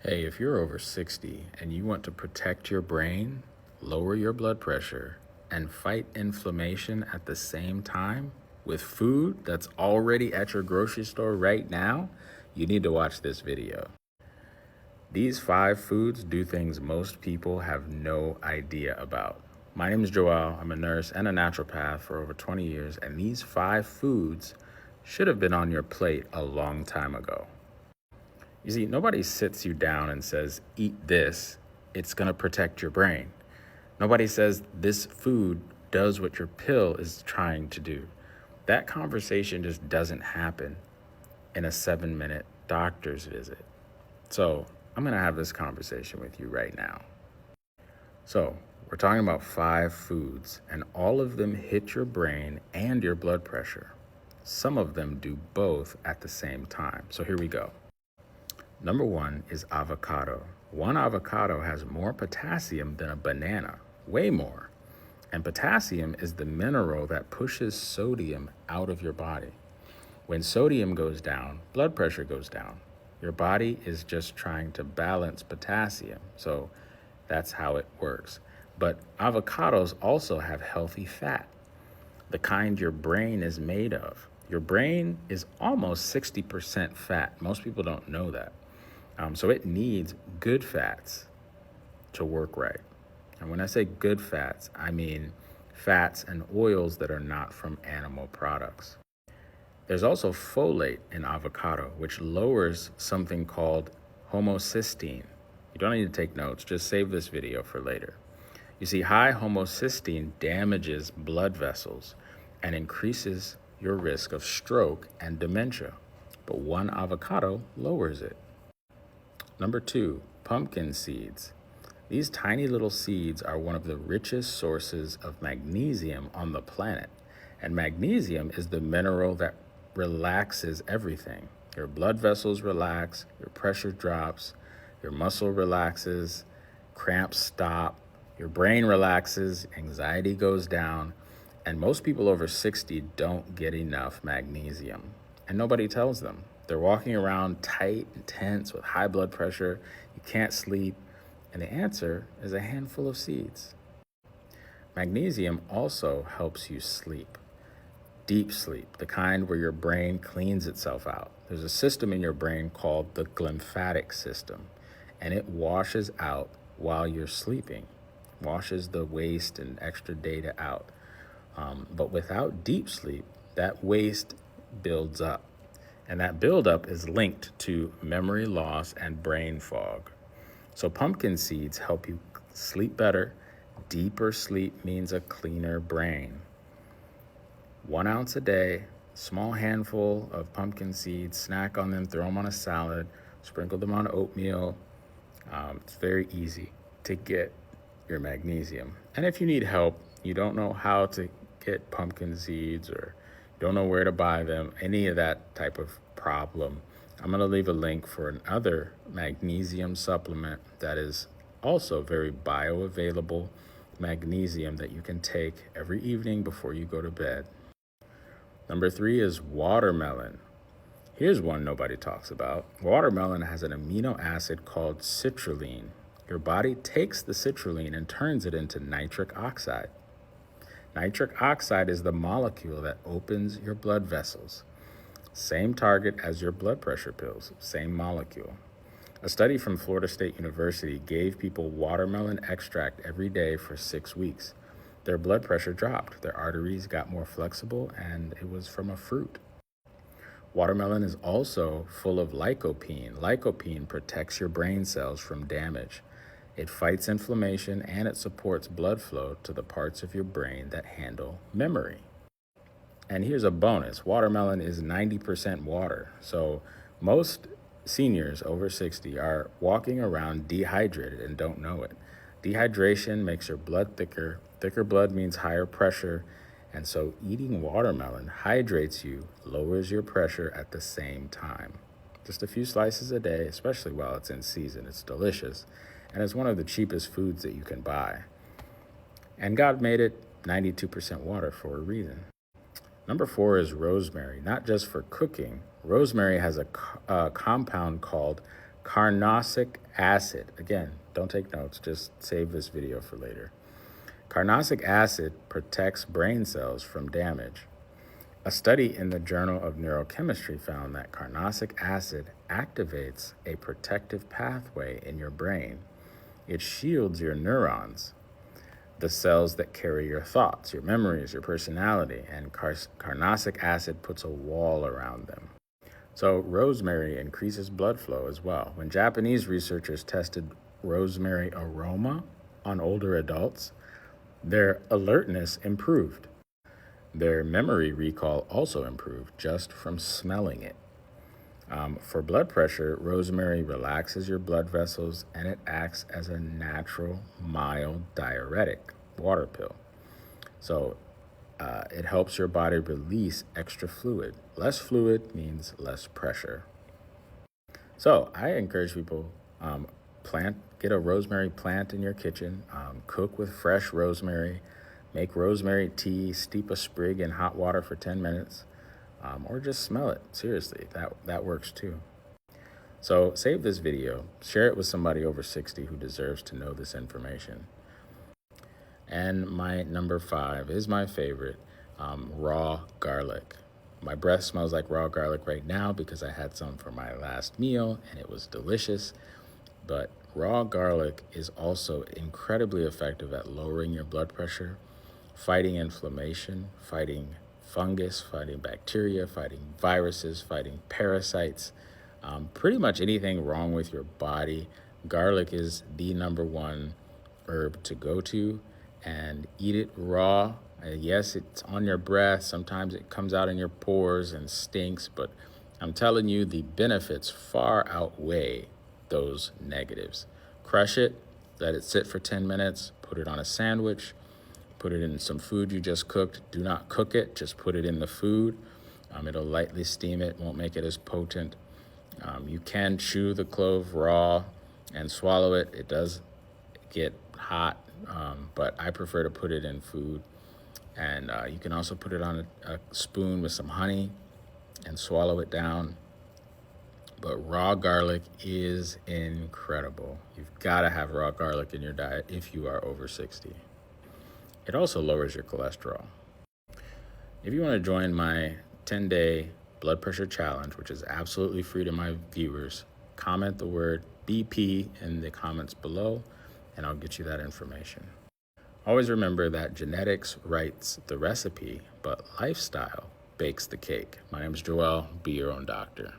Hey, if you're over 60 and you want to protect your brain, lower your blood pressure, and fight inflammation at the same time with food that's already at your grocery store right now, you need to watch this video. These 5 foods do things most people have no idea about. My name is Joel. I'm a nurse and a naturopath for over 20 years, and these 5 foods should have been on your plate a long time ago. You see, nobody sits you down and says, eat this, it's going to protect your brain. Nobody says this food does what your pill is trying to do. That conversation just doesn't happen in a 7-minute doctor's visit. So I'm going to have this conversation with you right now. So we're talking about 5 foods, and all of them hit your brain and your blood pressure. Some of them do both at the same time. So here we go. Number 1 is avocado. One avocado has more potassium than a banana, way more. And potassium is the mineral that pushes sodium out of your body. When sodium goes down, blood pressure goes down. Your body is just trying to balance potassium. So that's how it works. But avocados also have healthy fat, the kind your brain is made of. Your brain is almost 60% fat. Most people don't know that. So it needs good fats to work right. And when I say good fats, I mean fats and oils that are not from animal products. There's also folate in avocado, which lowers something called homocysteine. You don't need to take notes, just save this video for later. You see, high homocysteine damages blood vessels and increases your risk of stroke and dementia, but one avocado lowers it. Number 2, pumpkin seeds. These tiny little seeds are one of the richest sources of magnesium on the planet. And magnesium is the mineral that relaxes everything. Your blood vessels relax, your pressure drops, your muscle relaxes, cramps stop, your brain relaxes, anxiety goes down. And most people over 60 don't get enough magnesium. And nobody tells them. They're walking around tight and tense with high blood pressure. You can't sleep. And the answer is a handful of seeds. Magnesium also helps you sleep. Deep sleep, the kind where your brain cleans itself out. There's a system in your brain called the glymphatic system, and it washes out while you're sleeping, washes the waste and extra data out. But without deep sleep, that waste builds up. And that buildup is linked to memory loss and brain fog. So pumpkin seeds help you sleep better. Deeper sleep means a cleaner brain. 1 ounce a day, small handful of pumpkin seeds, snack on them, throw them on a salad, sprinkle them on oatmeal. It's very easy to get your magnesium. And if you need help, you don't know how to get pumpkin seeds or don't know where to buy them, any of that type of problem, I'm going to leave a link for another magnesium supplement that is also very bioavailable magnesium that you can take every evening before you go to bed. Number 3 is watermelon. Here's one nobody talks about. Watermelon has an amino acid called citrulline. Your body takes the citrulline and turns it into nitric oxide. Nitric oxide is the molecule that opens your blood vessels. Same target as your blood pressure pills, same molecule. A study from Florida State University gave people watermelon extract every day for 6 weeks. Their blood pressure dropped, their arteries got more flexible, and it was from a fruit. Watermelon is also full of lycopene. Lycopene protects your brain cells from damage. It fights inflammation and it supports blood flow to the parts of your brain that handle memory. And here's a bonus. Watermelon is 90% water. So most seniors over 60 are walking around dehydrated and don't know it. Dehydration makes your blood thicker. Thicker blood means higher pressure. And so eating watermelon hydrates you, lowers your pressure at the same time. Just a few slices a day, especially while it's in season. It's delicious. And it's one of the cheapest foods that you can buy. And God made it 92% water for a reason. Number 4 is rosemary, not just for cooking. Rosemary has a compound called Carnosic acid. Again, don't take notes, just save this video for later. Carnosic acid protects brain cells from damage. A study in the Journal of Neurochemistry found that carnosic acid activates a protective pathway in your brain. It shields your neurons, the cells that carry your thoughts, your memories, your personality, and carnosic acid puts a wall around them. So rosemary increases blood flow as well. When Japanese researchers tested rosemary aroma on older adults, their alertness improved. Their memory recall also improved just from smelling it. For blood pressure, rosemary relaxes your blood vessels and it acts as a natural, mild diuretic, water pill. So it helps your body release extra fluid. Less fluid means less pressure. So I encourage people, get a rosemary plant in your kitchen, cook with fresh rosemary, make rosemary tea, steep a sprig in hot water for 10 minutes, or just smell it. Seriously, that works too. So save this video, share it with somebody over 60 who deserves to know this information. And my number 5 is my favorite, raw garlic. My breath smells like raw garlic right now because I had some for my last meal and it was delicious. But raw garlic is also incredibly effective at lowering your blood pressure, fighting inflammation, fighting fungus, fighting bacteria, fighting viruses, fighting parasites, pretty much anything wrong with your body. Garlic is the number one herb to go to, and eat it raw. Yes, it's on your breath. Sometimes it comes out in your pores and stinks, but I'm telling you, the benefits far outweigh those negatives. Crush it, let it sit for 10 minutes, put it on a sandwich, put it in some food you just cooked. Do not cook it, just put it in the food. It'll lightly steam it, won't make it as potent. You can chew the clove raw and swallow it. It does get hot, but I prefer to put it in food. And you can also put it on a spoon with some honey and swallow it down. But raw garlic is incredible. You've got to have raw garlic in your diet if you are over 60. It also lowers your cholesterol. If you want to join my 10-day blood pressure challenge, which is absolutely free to my viewers, comment the word BP in the comments below, and I'll get you that information. Always remember that genetics writes the recipe, but lifestyle bakes the cake. My name is Joel. Be your own doctor.